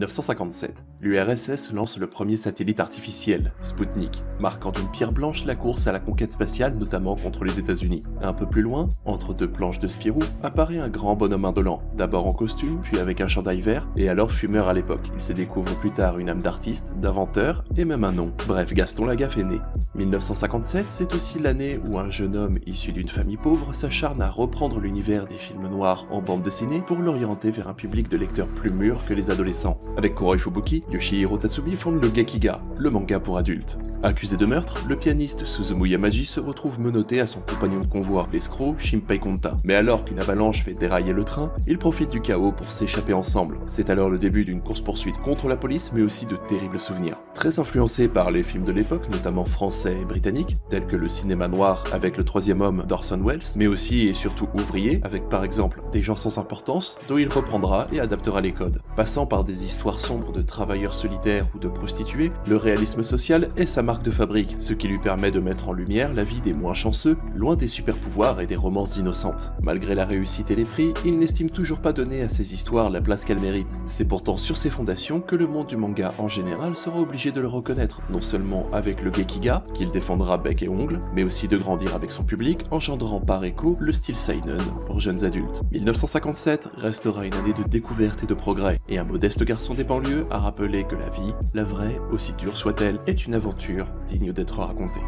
1957, l'URSS lance le premier satellite artificiel, Sputnik, marquant d'une pierre blanche la course à la conquête spatiale, notamment contre les États-Unis. Un peu plus loin, entre deux planches de Spirou, apparaît un grand bonhomme indolent, d'abord en costume, puis avec un chandail vert, et alors fumeur à l'époque. Il se découvre plus tard une âme d'artiste, d'inventeur, et même un nom. Bref, Gaston Lagaffe est né. 1957, c'est aussi l'année où un jeune homme issu d'une famille pauvre s'acharne à reprendre l'univers des films noirs en bande dessinée pour l'orienter vers un public de lecteurs plus mûrs que les adolescents. Avec Kuroi Fubuki, Yoshihiro Tatsumi fonde le Gekiga, le manga pour adultes. Accusé de meurtre, le pianiste Suzumu Yamaji se retrouve menotté à son compagnon de convoi, l'escroc Shinpei Konta. Mais alors qu'une avalanche fait dérailler le train, ils profitent du chaos pour s'échapper ensemble. C'est alors le début d'une course-poursuite contre la police, mais aussi de terribles souvenirs. Très influencé par les films de l'époque, notamment français et britanniques, tels que le cinéma noir avec Le Troisième Homme d'Orson Welles, mais aussi et surtout Ouvrier, avec par exemple Des gens sans importance, dont il reprendra et adaptera les codes. Passant par des histoires sombres de travailleurs solitaires ou de prostituées, le réalisme social est sa marque de fabrique, ce qui lui permet de mettre en lumière la vie des moins chanceux, loin des super-pouvoirs et des romances innocentes. Malgré la réussite et les prix, il n'estime toujours pas donner à ces histoires la place qu'elles méritent. C'est pourtant sur ces fondations que le monde du manga en général sera obligé de le reconnaître, non seulement avec le Gekiga, qu'il défendra bec et ongles, mais aussi de grandir avec son public, engendrant par écho le style seinen pour jeunes adultes. 1957 restera une année de découverte et de progrès, et un modeste garçon des banlieues a rappelé que la vie, la vraie, aussi dure soit-elle, est une aventure digne d'être racontée.